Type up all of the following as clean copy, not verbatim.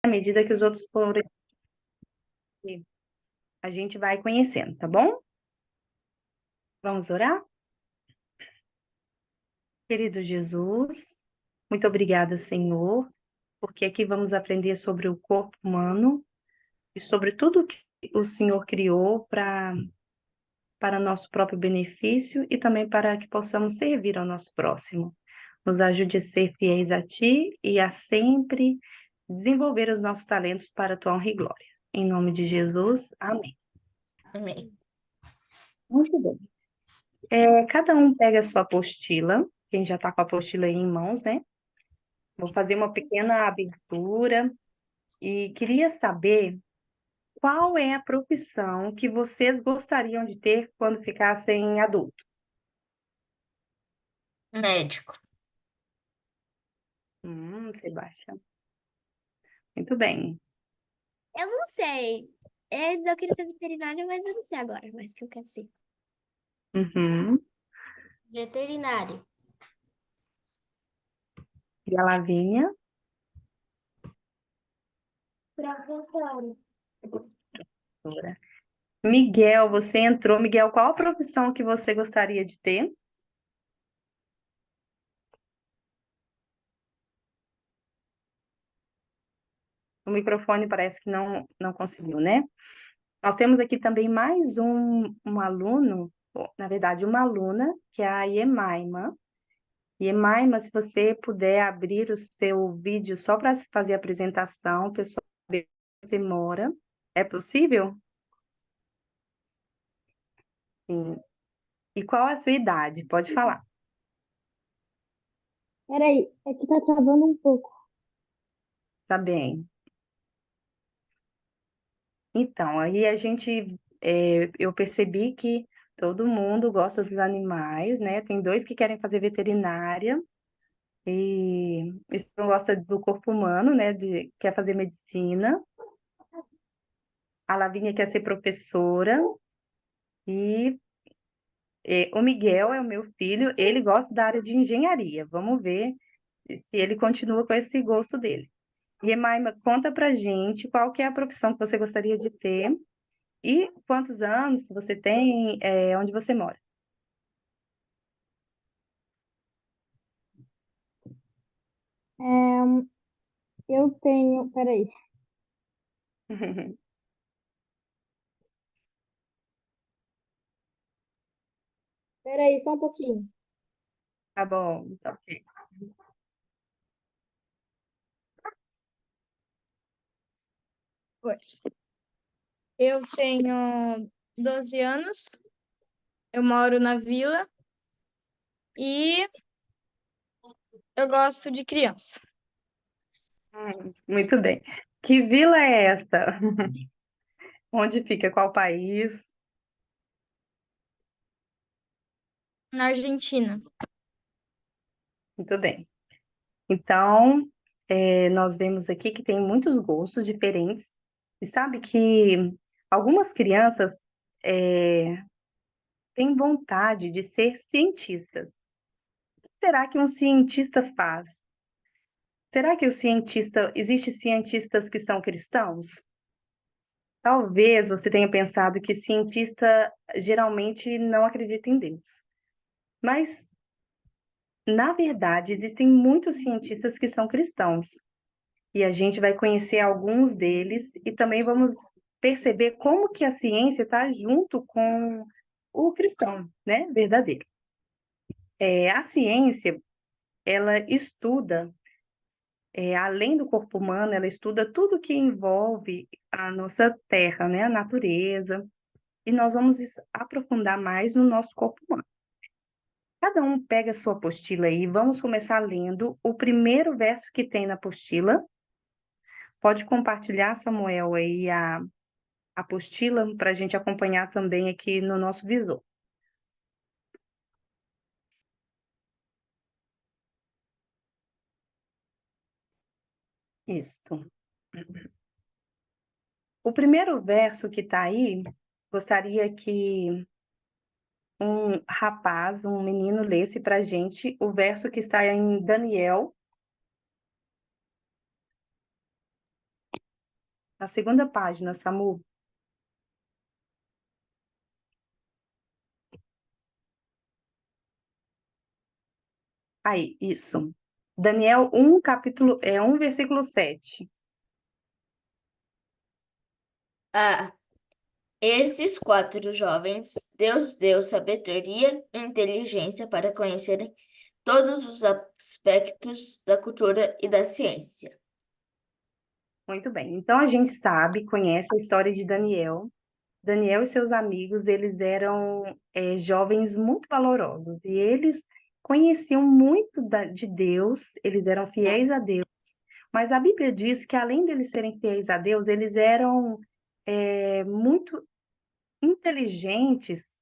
à medida que os outros forem, a gente vai conhecendo, tá bom? Vamos orar? Querido Jesus, muito obrigada, Senhor, porque aqui vamos aprender sobre o corpo humano e sobre tudo que o Senhor criou para nosso próprio benefício e também para que possamos servir ao nosso próximo. Nos ajude a ser fiéis a Ti e a sempre desenvolver os nossos talentos para a Tua honra e glória. Em nome de Jesus, amém. Amém. Muito bem. Cada um pega a sua apostila, quem já está com a apostila aí em mãos, né? Vou fazer uma pequena abertura e queria saber qual é a profissão que vocês gostariam de ter quando ficassem adultos. Médico. Sebastião. Muito bem. Eu não sei. Eu queria ser veterinária, mas eu não sei agora mais o que eu quero ser. Uhum. Veterinário. E a Lavínia? Professora. Miguel, você entrou. Miguel, qual a profissão que você gostaria de ter? O microfone parece que não conseguiu, né? Nós temos aqui também mais um aluno, na verdade, uma aluna, que é a Yemaima. Yemaima, se você puder abrir o seu vídeo só para fazer a apresentação, o pessoal saber onde você mora. É possível? Sim. E qual é a sua idade? Pode falar. Peraí, é que tá travando um pouco. Tá bem. Então, aí eu percebi que todo mundo gosta dos animais, né? Tem dois que querem fazer veterinária e não gosta do corpo humano, né? Quer fazer medicina. A Lavínia quer ser professora e o Miguel é o meu filho, ele gosta da área de engenharia. Vamos ver se ele continua com esse gosto dele. E Emaima, conta pra gente qual que é a profissão que você gostaria de ter e quantos anos você tem, onde você mora. Eu tenho. Peraí. Peraí, só um pouquinho. Tá bom, tá ok. Eu tenho 12 anos, eu moro na vila e eu gosto de criança. Muito bem. Que vila é essa? Onde fica? Qual país? Na Argentina. Muito bem. Então, nós vemos aqui que tem muitos gostos diferentes. E sabe que algumas crianças têm vontade de ser cientistas. O que será que um cientista faz? Será que existe cientistas que são cristãos? Talvez você tenha pensado que cientista geralmente não acredita em Deus. Mas, na verdade, existem muitos cientistas que são cristãos. E a gente vai conhecer alguns deles e também vamos perceber como que a ciência está junto com o cristão, né, verdadeiro. A ciência, ela estuda, além do corpo humano, ela estuda tudo que envolve a nossa terra, né, a natureza, e nós vamos aprofundar mais no nosso corpo humano. Cada um pega a sua apostila aí, vamos começar lendo o primeiro verso que tem na apostila. Pode compartilhar, Samuel, aí a apostila para a gente acompanhar também aqui no nosso visor. Isto. O primeiro verso que está aí, gostaria que um rapaz, um menino, lesse para a gente o verso que está em Daniel. Na segunda página, Samu. Aí, isso. Daniel 1, capítulo 1, versículo 7. A esses 4 jovens, Deus deu sabedoria e inteligência para conhecerem todos os aspectos da cultura e da ciência. Muito bem. Então, a gente sabe, conhece a história de Daniel. Daniel e seus amigos, eles eram jovens muito valorosos. E eles conheciam muito de Deus, eles eram fiéis a Deus. Mas a Bíblia diz que, além deles serem fiéis a Deus, eles eram muito inteligentes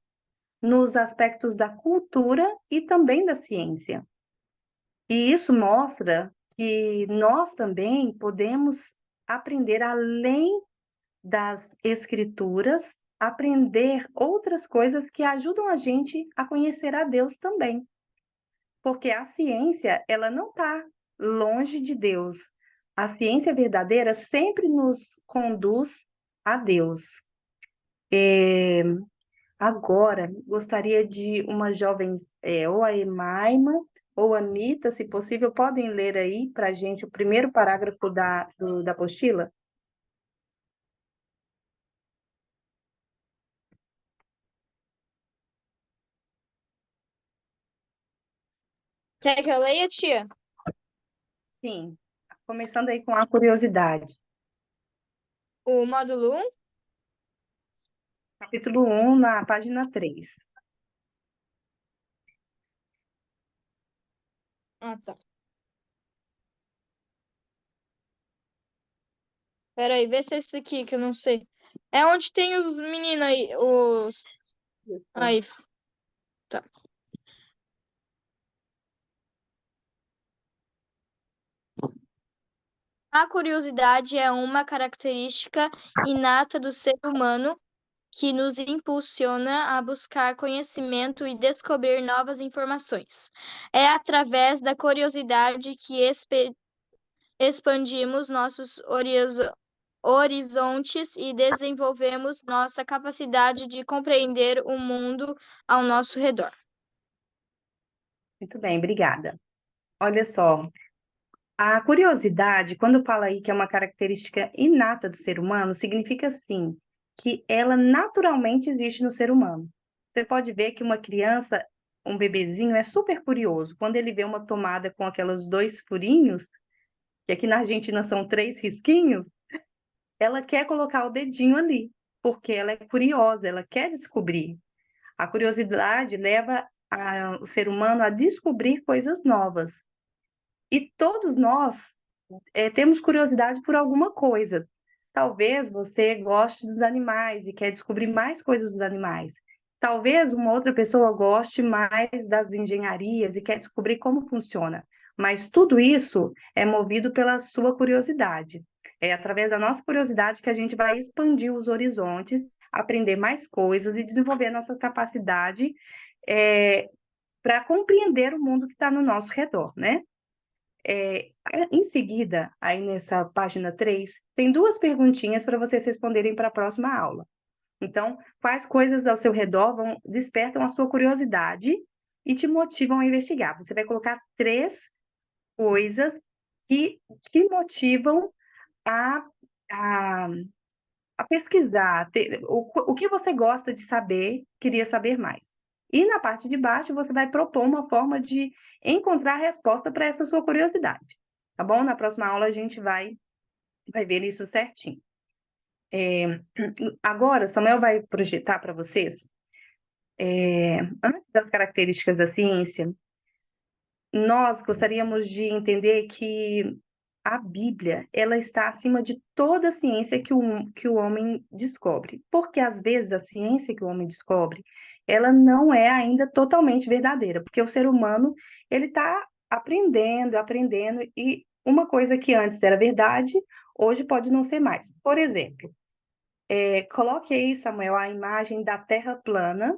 nos aspectos da cultura e também da ciência. E isso mostra que nós também podemos aprender além das escrituras, aprender outras coisas que ajudam a gente a conhecer a Deus também. Porque a ciência, ela não está longe de Deus. A ciência verdadeira sempre nos conduz a Deus. Agora, gostaria de uma jovem, ou a Emaima ou a Anitta, se possível, podem ler aí para a gente o primeiro parágrafo da apostila? Quer que eu leia, tia? Sim, começando aí com a curiosidade. O módulo 1? Capítulo 1, na página 3. Ah, tá. Peraí, vê se é esse aqui que eu não sei. É onde tem os meninos aí, os... Aí, tá. A curiosidade é uma característica inata do ser humano que nos impulsiona a buscar conhecimento e descobrir novas informações. É através da curiosidade que expandimos nossos horizontes e desenvolvemos nossa capacidade de compreender o mundo ao nosso redor. Muito bem, obrigada. Olha só, a curiosidade, quando fala aí que é uma característica inata do ser humano, significa sim que ela naturalmente existe no ser humano. Você pode ver que uma criança, um bebezinho, é super curioso. Quando ele vê uma tomada com aqueles 2 furinhos, que aqui na Argentina são 3 risquinhos, ela quer colocar o dedinho ali, porque ela é curiosa, ela quer descobrir. A curiosidade leva o ser humano a descobrir coisas novas. E todos nós temos curiosidade por alguma coisa. Talvez você goste dos animais e quer descobrir mais coisas dos animais. Talvez uma outra pessoa goste mais das engenharias e quer descobrir como funciona. Mas tudo isso é movido pela sua curiosidade. É através da nossa curiosidade que a gente vai expandir os horizontes, aprender mais coisas e desenvolver a nossa capacidade para compreender o mundo que está no nosso redor, né? Em seguida, aí nessa página 3, tem 2 perguntinhas para vocês responderem para a próxima aula. Então, quais coisas ao seu redor despertam a sua curiosidade e te motivam a investigar? Você vai colocar 3 coisas que te motivam a, a, a pesquisar, o que você gosta de saber, queria saber mais. E na parte de baixo, você vai propor uma forma de encontrar a resposta para essa sua curiosidade. Tá bom? Na próxima aula, a gente vai ver isso certinho. Agora, o Samuel vai projetar para vocês, antes das características da ciência, nós gostaríamos de entender que a Bíblia, ela está acima de toda a ciência que o homem descobre. Porque, às vezes, a ciência que o homem descobre, ela não é ainda totalmente verdadeira. Porque o ser humano, ele está aprendendo, aprendendo, e uma coisa que antes era verdade, hoje pode não ser mais. Por exemplo, coloque aí, Samuel, a imagem da Terra plana.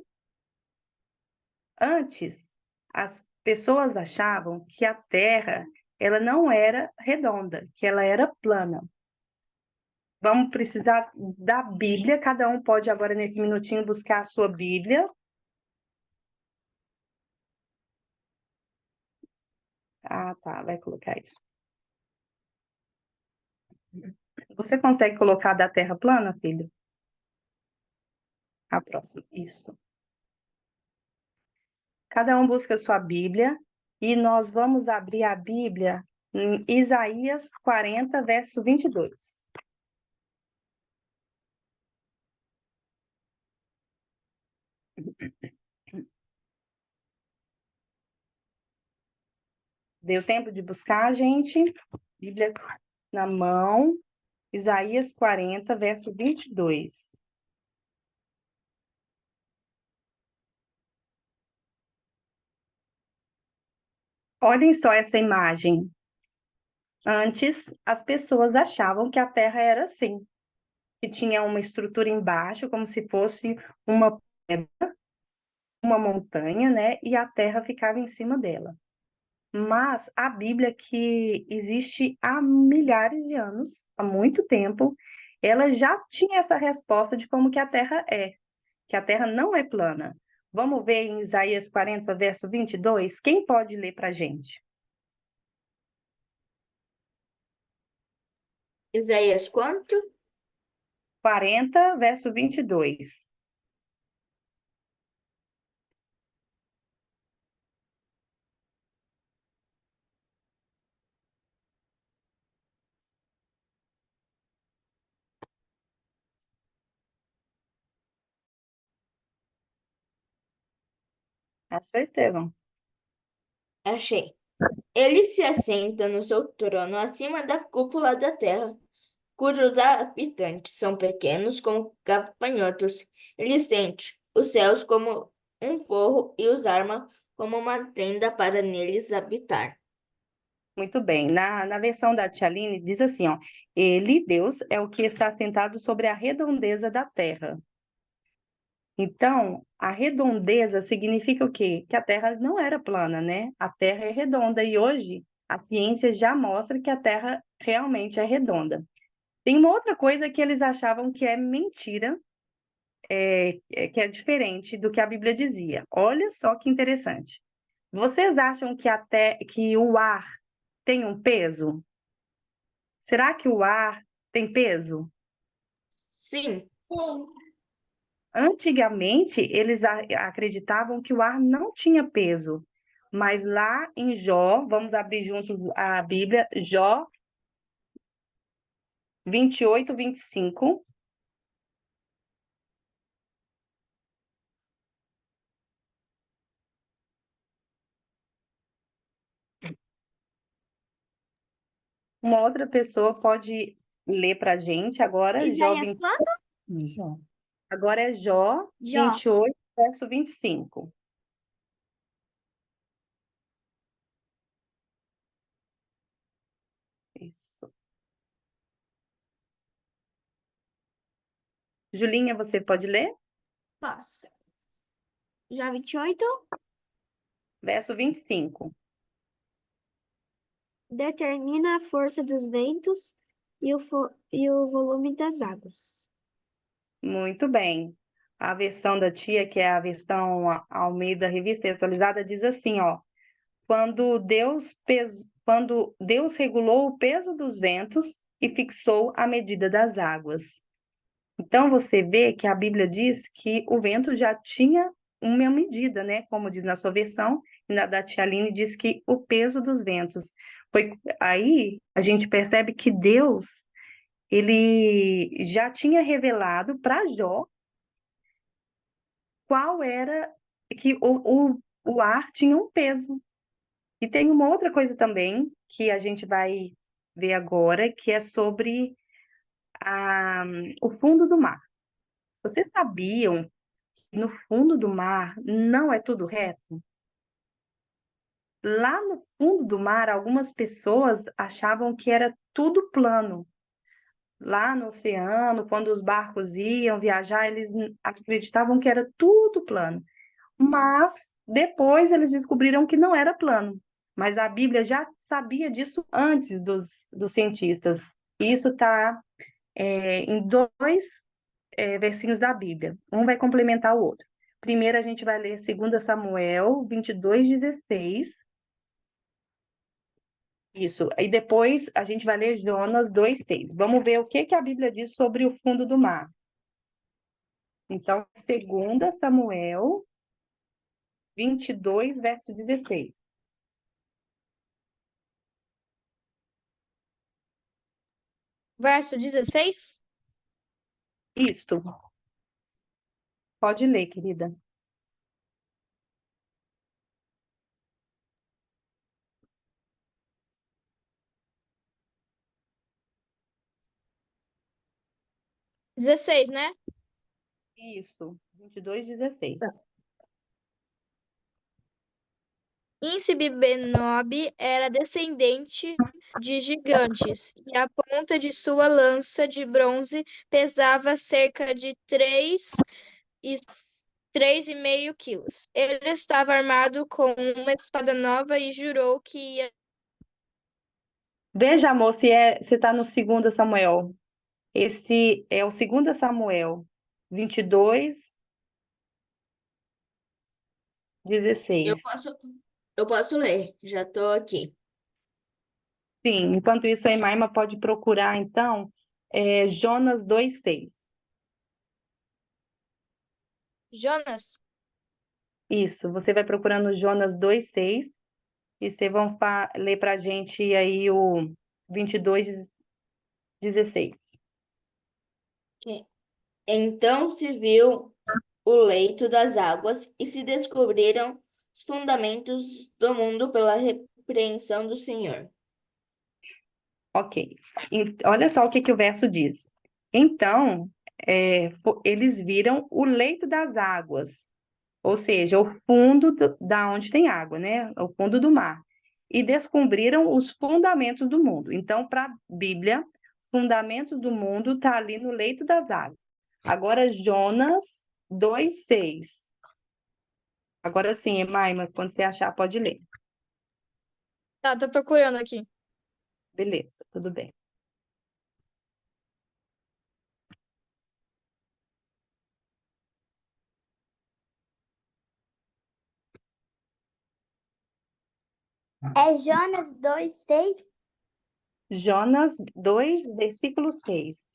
Antes, as pessoas achavam que a Terra ela não era redonda, que ela era plana. Vamos precisar da Bíblia. Cada um pode agora, nesse minutinho, buscar a sua Bíblia. Ah, tá, vai colocar isso. Você consegue colocar da Terra plana, filho? A próxima, isso. Cada um busca a sua Bíblia e nós vamos abrir a Bíblia em Isaías 40, verso 22. Deu tempo de buscar, gente? Bíblia na mão, Isaías 40, verso 22. Olhem só essa imagem. Antes, as pessoas achavam que a Terra era assim, que tinha uma estrutura embaixo, como se fosse uma montanha, né? E a Terra ficava em cima dela. Mas a Bíblia, que existe há milhares de anos, há muito tempo, ela já tinha essa resposta de como que a Terra é, que a Terra não é plana. Vamos ver em Isaías 40, verso 22? Quem pode ler para a gente? Isaías quanto? 40, verso 22. Achou, Estevão? Achei. Ele se assenta no seu trono acima da cúpula da terra, cujos habitantes são pequenos como gafanhotos. Ele estende os céus como um forro e os arma como uma tenda para neles habitar. Muito bem. Na versão da Tia Aline, diz assim, ó. Ele, Deus, é o que está sentado sobre a redondeza da terra. Então, a redondeza significa o quê? Que a Terra não era plana, né? A Terra é redonda e hoje a ciência já mostra que a Terra realmente é redonda. Tem uma outra coisa que eles achavam que é mentira, que é diferente do que a Bíblia dizia. Olha só que interessante. Vocês acham que o ar tem um peso? Será que o ar tem peso? Sim, Antigamente, eles acreditavam que o ar não tinha peso, mas lá em Jó, vamos abrir juntos a Bíblia, Jó 28, 25. Uma outra pessoa pode ler para a gente agora, Jó Isaías 20, quanto? Jó. Agora é Jó Jó. 28, verso 25. Isso. Julinha, você pode ler? Posso. Jó 28. Verso 25. Determina a força dos ventos e o volume das águas. Muito bem. A versão da tia, que é a versão Almeida Revista e Atualizada, diz assim, ó. Quando Deus regulou o peso dos ventos e fixou a medida das águas. Então, você vê que a Bíblia diz que o vento já tinha uma medida, né? Como diz na sua versão, e na da Tia Aline diz que o peso dos ventos. Aí a gente percebe que Deus, ele já tinha revelado para Jó qual era que o ar tinha um peso. E tem uma outra coisa também que a gente vai ver agora, que é sobre o fundo do mar. Vocês sabiam que no fundo do mar não é tudo reto? Lá no fundo do mar, algumas pessoas achavam que era tudo plano. Lá no oceano, quando os barcos iam viajar, eles acreditavam que era tudo plano. Mas depois eles descobriram que não era plano. Mas a Bíblia já sabia disso antes dos cientistas. E isso está em dois versinhos da Bíblia. Um vai complementar o outro. Primeiro a gente vai ler 2 Samuel 22:16. Isso. E depois a gente vai ler Jonas 2:6. Vamos ver o que que a Bíblia diz sobre o fundo do mar. Então, 2 Samuel 22, verso 16. Verso 16. Isto. Pode ler, querida. Dezesseis, né? Isso. 22:16. Insi-Benob era descendente de gigantes, e a ponta de sua lança de bronze pesava cerca de 3,5 quilos. Ele estava armado com uma espada nova e jurou que ia. Veja, amor, se está no 2 Samuel. Esse é o 2 Samuel 22, Eu 16. posso, eu posso ler, já estou aqui. Sim, enquanto isso, a Emaima pode procurar, então, Jonas 2:6. Jonas, Isso, você vai procurando Jonas 2:6 e vocês vão ler para a gente aí o 22:16. Então se viu o leito das águas e se descobriram os fundamentos do mundo pela repreensão do Senhor. Ok. Olha só o que que o verso diz. Então, eles viram o leito das águas, ou seja, o fundo da onde tem água, né? O fundo do mar. E descobriram os fundamentos do mundo. Então, para a Bíblia, fundamentos do mundo está ali no leito das águas. Agora, Jonas 2:6. Agora sim, Emaima, quando você achar, pode ler. tá, tô procurando aqui. Beleza, tudo bem. É Jonas 2:6? Jonas 2, versículo 6.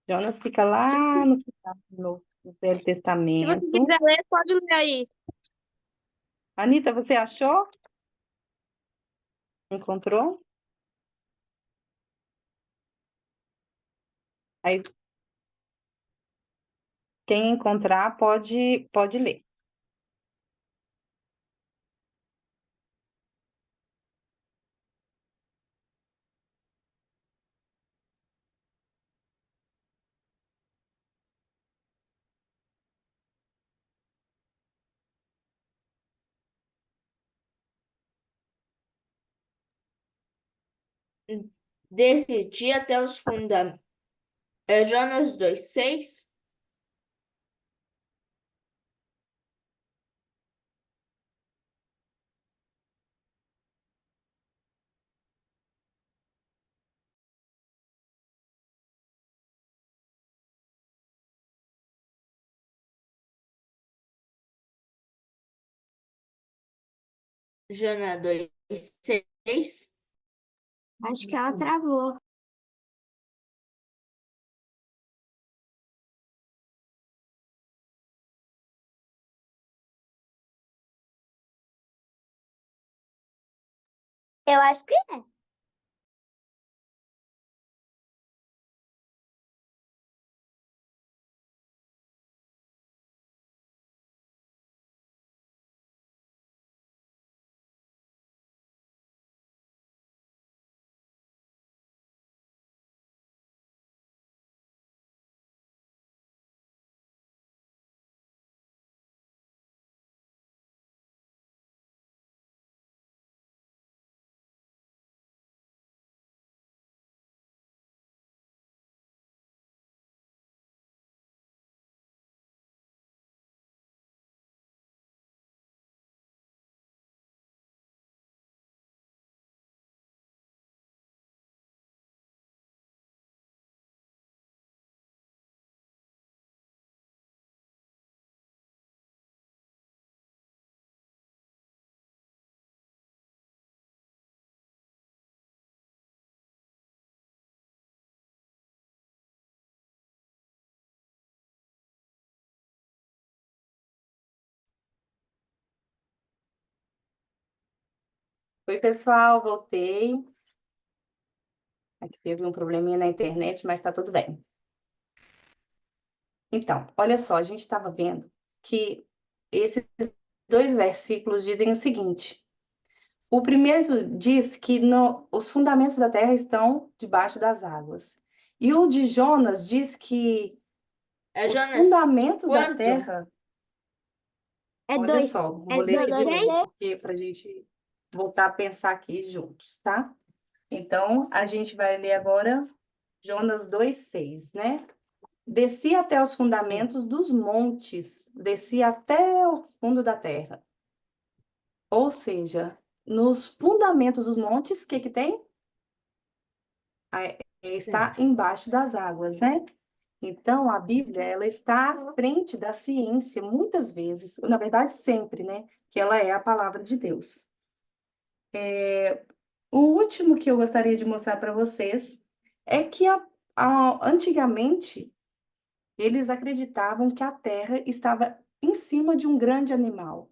Jonas fica Se, lá no final, no Velho se você Testamento. quiser ler, pode ler aí. Anita, você achou? Encontrou? Aí, quem encontrar pode ler. Desse dia até os fundamentos. É Jonas 2:6. Jonas 2:6. Acho que ela travou. Eu acho que é. Oi, pessoal, voltei. Aqui teve um probleminha na internet, mas tá tudo bem. Então, olha só, a gente estava vendo que esses dois versículos dizem o seguinte: o primeiro diz que os fundamentos da terra estão debaixo das águas. E o de Jonas diz que É os Jonas, fundamentos da quanto? terra. É Olha dois. só, É vou ler aqui de 2:6? novo, porque para a gente voltar a pensar aqui juntos, tá? Então, a gente vai ler agora Jonas 2:6, né? Desci até os fundamentos dos montes, desci até o fundo da terra. Ou seja, nos fundamentos dos montes, o que que tem? Está embaixo das águas, né? Então, a Bíblia, ela está à frente da ciência, muitas vezes, na verdade, sempre, né? Que ela é a palavra de Deus. O último que eu gostaria de mostrar para vocês é que antigamente eles acreditavam que a Terra estava em cima de um grande animal.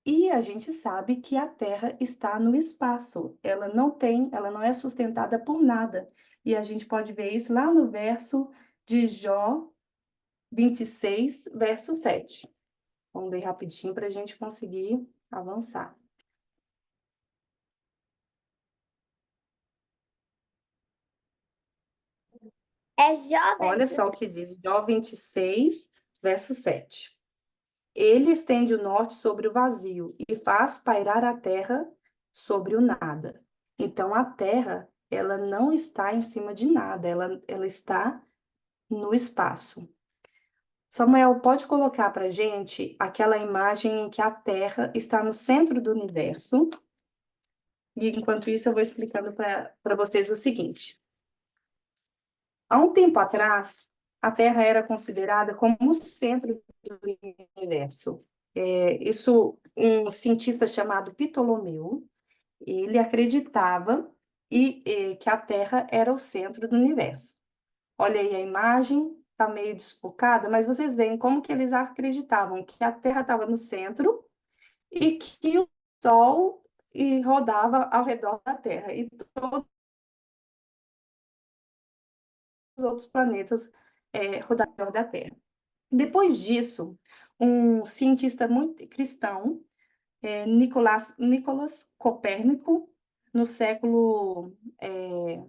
E a gente sabe que a Terra está no espaço. Ela não é sustentada por nada. E a gente pode ver isso lá no verso de Jó 26, verso 7. Vamos ler rapidinho para a gente conseguir avançar. É Jó Olha versus. só o que diz Jó 26, verso 7. Ele estende o norte sobre o vazio e faz pairar a terra sobre o nada. Então, a terra, ela não está em cima de nada, ela está no espaço. Samuel, pode colocar para gente aquela imagem em que a terra está no centro do universo? E enquanto isso, eu vou explicando para vocês o seguinte. Há um tempo atrás, a Terra era considerada como o centro do universo. Um cientista chamado Ptolomeu, ele acreditava que a Terra era o centro do universo. Olha aí a imagem, está meio desfocada, mas vocês veem como que eles acreditavam que a Terra estava no centro e que o Sol rodava ao redor da Terra e todos os outros planetas rodavam ao redor da Terra. Depois disso, um cientista muito cristão, Nicolas Copérnico, no século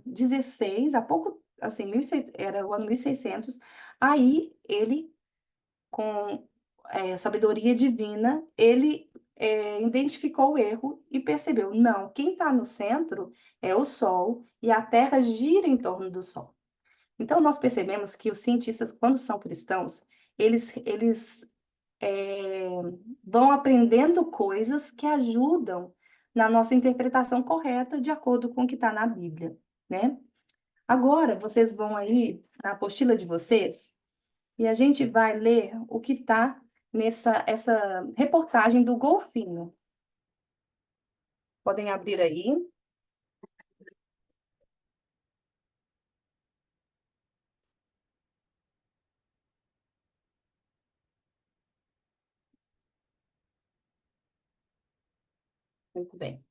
XVI, há pouco, assim, era o ano 1600, aí ele, com sabedoria divina, ele identificou o erro e percebeu, não, quem está no centro é o Sol e a Terra gira em torno do Sol. Então, nós percebemos que os cientistas, quando são cristãos, eles vão aprendendo coisas que ajudam na nossa interpretação correta de acordo com o que está na Bíblia, né? Agora, vocês vão aí na apostila de vocês e a gente vai ler o que está essa reportagem do golfinho. Podem abrir aí. Muito bem.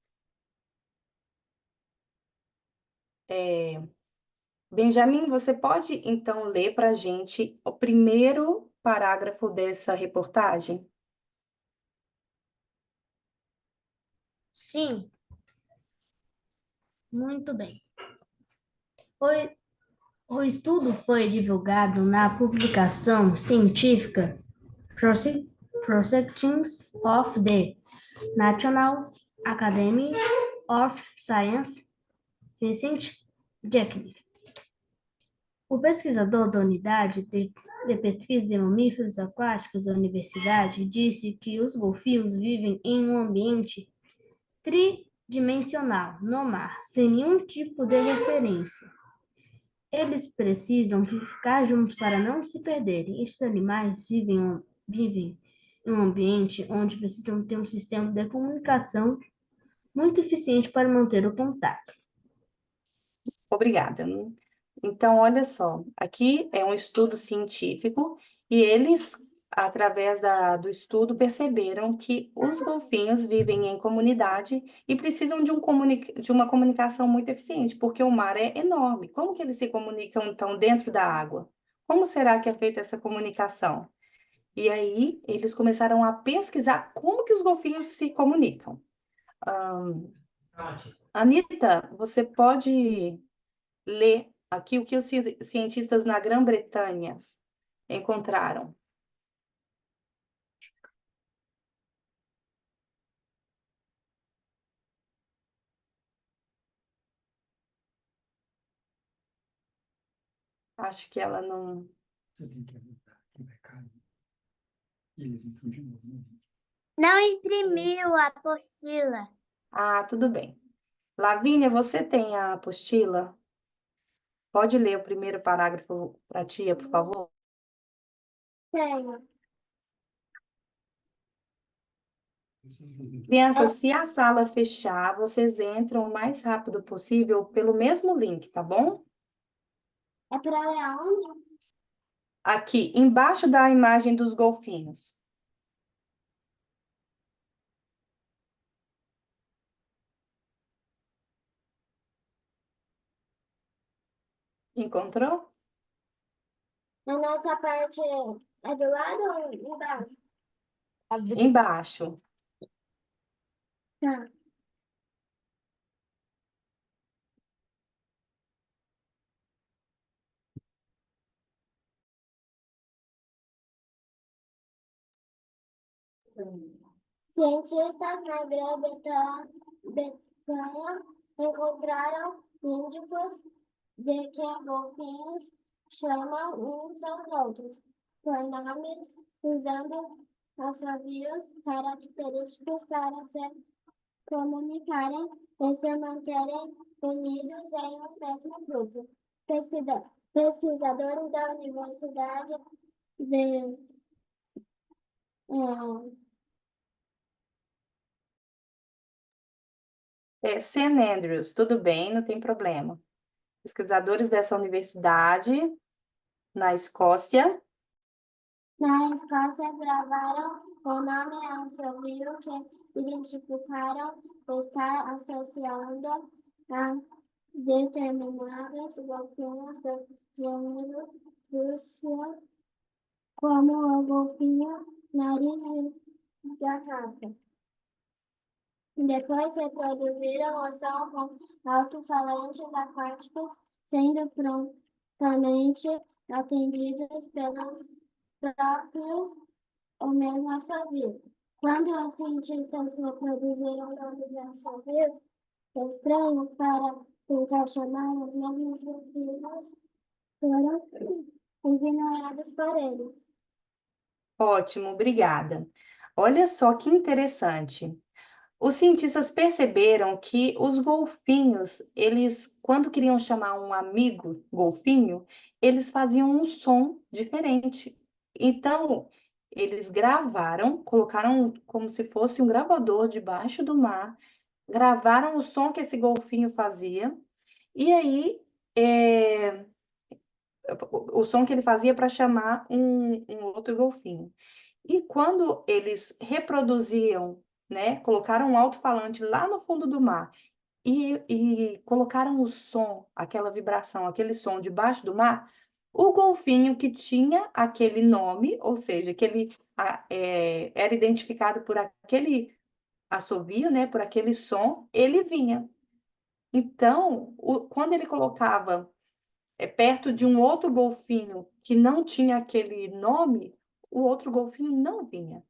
Benjamin, você pode então ler para a gente o primeiro parágrafo dessa reportagem? Sim, muito bem. O estudo foi divulgado na publicação científica Proceedings of the National Academy of Science, Vincent Jackman. O pesquisador da Unidade de Pesquisa de Mamíferos Aquáticos da universidade disse que os golfinhos vivem em um ambiente tridimensional no mar, sem nenhum tipo de referência. Eles precisam ficar juntos para não se perderem. Estes animais vivem em um ambiente onde precisam ter um sistema de comunicação muito eficiente para manter o contato. Obrigada. Então, olha só, aqui é um estudo científico e eles através do estudo, perceberam que os golfinhos vivem em comunidade e precisam de uma comunicação muito eficiente, porque o mar é enorme. Como que eles se comunicam, então, dentro da água? Como será que é feita essa comunicação? E aí, eles começaram a pesquisar como que os golfinhos se comunicam. Anita, você pode ler aqui o que os cientistas na Grã-Bretanha encontraram? Acho que ela não... Você tem que aguentar, que vai cair. E eles entram de novo, né? Não imprimiu a apostila. Ah, tudo bem. Lavínia, você tem a apostila? Pode ler o primeiro parágrafo para a tia, por favor? Tenho. Crianças, se a sala fechar, vocês entram o mais rápido possível pelo mesmo link, tá bom? É para ler aonde? Aqui, embaixo da imagem dos golfinhos. Encontrou? Na nossa parte é do lado ou embaixo? Embaixo. Tá. Cientistas na Grã-Bretanha encontraram indícios de que golfinhos chamam uns aos outros por nomes, usando assovios característicos para se comunicarem e se manterem unidos em um mesmo grupo. Pesquisadores da Universidade de St. Andrews, tudo bem, não tem problema. Pesquisadores dessa universidade na Escócia na Escócia gravaram o nome ansovio que identificaram estar associando a determinados golfinhos do gênero Fuchsia, como o golfinho nariz de garrafa. Depois reproduziram o som com alto-falantes aquáticos, sendo prontamente atendidos pelos próprios o mesmo assovio. Quando os cientistas reproduziram nomes assovios estranhos para tentar chamar os mesmos golfinhos, foram ignorados por eles. Ótimo, obrigada. Olha só que interessante. Os cientistas perceberam que os golfinhos, eles, quando queriam chamar um amigo golfinho, eles faziam um som diferente. Então, eles gravaram, colocaram como se fosse um gravador debaixo do mar, gravaram o som que esse golfinho fazia, e aí o som que ele fazia para chamar um outro golfinho. E quando eles reproduziam, né, colocaram um alto-falante lá no fundo do mar e colocaram o som, aquela vibração, aquele som debaixo do mar, o golfinho que tinha aquele nome, ou seja, que ele era identificado por aquele assovio, né, por aquele som, ele vinha. Então, quando ele colocava perto de um outro golfinho que não tinha aquele nome, o outro golfinho não vinha.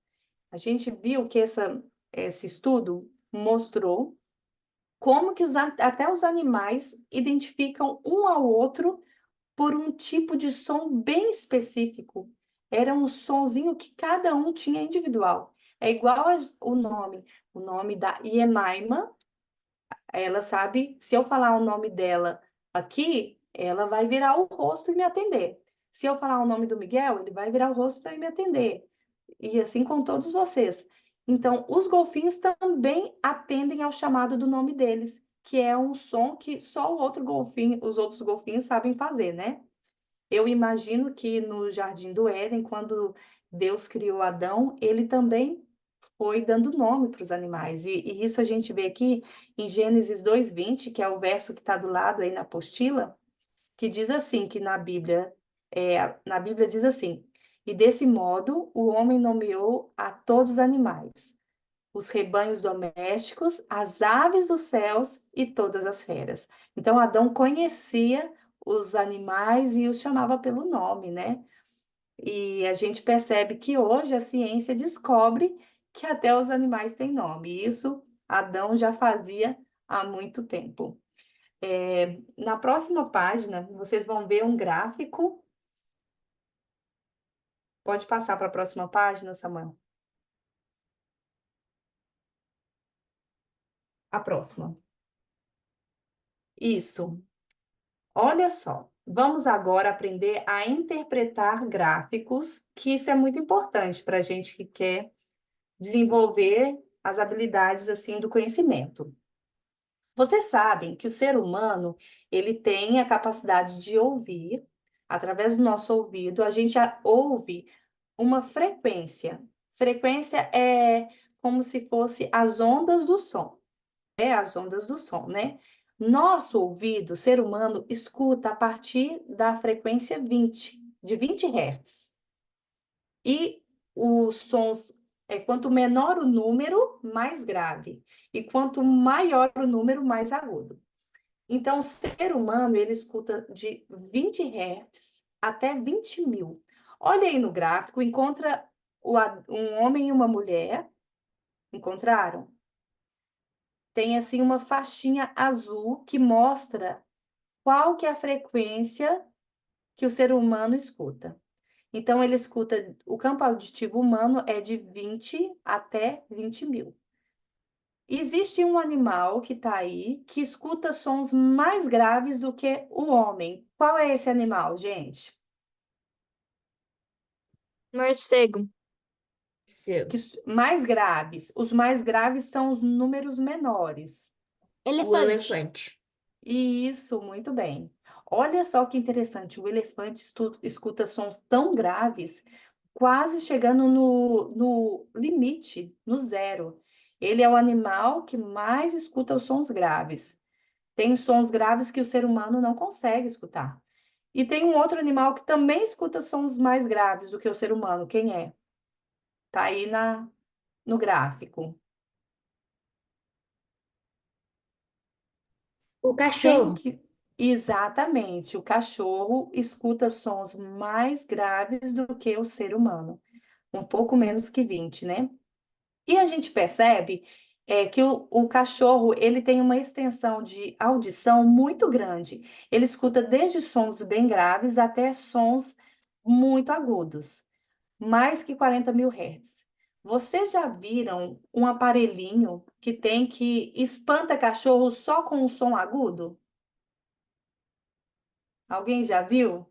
A gente viu que esse estudo mostrou como que até os animais identificam um ao outro por um tipo de som bem específico. Era um sonzinho que cada um tinha individual. É igual o nome da Iemaima, ela sabe, se eu falar o nome dela aqui, ela vai virar o rosto e me atender. Se eu falar o nome do Miguel, ele vai virar o rosto para me atender. E assim com todos vocês. Então, os golfinhos também atendem ao chamado do nome deles, que é um som que só os outros golfinhos sabem fazer, né? Eu imagino que no Jardim do Éden, quando Deus criou Adão, ele também foi dando nome para os animais. E isso a gente vê aqui em Gênesis 2:20, que é o verso que está do lado aí na apostila, que diz assim, que na Bíblia diz assim, e desse modo o homem nomeou a todos os animais, os rebanhos domésticos, as aves dos céus e todas as feras. Então Adão conhecia os animais e os chamava pelo nome, né? E a gente percebe que hoje a ciência descobre que até os animais têm nome. E isso Adão já fazia há muito tempo. Na próxima página, vocês vão ver um gráfico. Pode passar para a próxima página, Samuel? A próxima. Isso. Olha só. Vamos agora aprender a interpretar gráficos, que isso é muito importante para a gente que quer desenvolver as habilidades assim do conhecimento. Vocês sabem que o ser humano, ele tem a capacidade de ouvir, através do nosso ouvido, a gente ouve uma frequência. Frequência é como se fosse as ondas do som. É as ondas do som, né? Nosso ouvido, ser humano, escuta a partir da frequência 20, de 20 Hz. E os sons, quanto menor o número, mais grave. E quanto maior o número, mais agudo. Então, o ser humano, ele escuta de 20 Hz até 20.000. Olha aí no gráfico, encontra um homem e uma mulher. Encontraram? Tem, assim, uma faixinha azul que mostra qual que é a frequência que o ser humano escuta. Então, ele escuta, o campo auditivo humano é de 20 até 20.000. Existe um animal que está aí que escuta sons mais graves do que o homem. Qual é esse animal, gente? Morcego. Mais graves. Os mais graves são os números menores. O Elefante. elefante. Isso, muito bem. Olha só que interessante, o elefante escuta sons tão graves, quase chegando no limite, no zero. Ele é o animal que mais escuta os sons graves. Tem sons graves que o ser humano não consegue escutar. E tem um outro animal que também escuta sons mais graves do que o ser humano. Quem é? Tá aí no gráfico. O Quem cachorro. que... Exatamente, o cachorro escuta sons mais graves do que o ser humano, um pouco menos que 20, né? E a gente percebe que o cachorro ele tem uma extensão de audição muito grande. Ele escuta desde sons bem graves até sons muito agudos, mais que 40.000 Hz. Vocês já viram um aparelhinho que espanta cachorro só com um som agudo? Alguém já viu?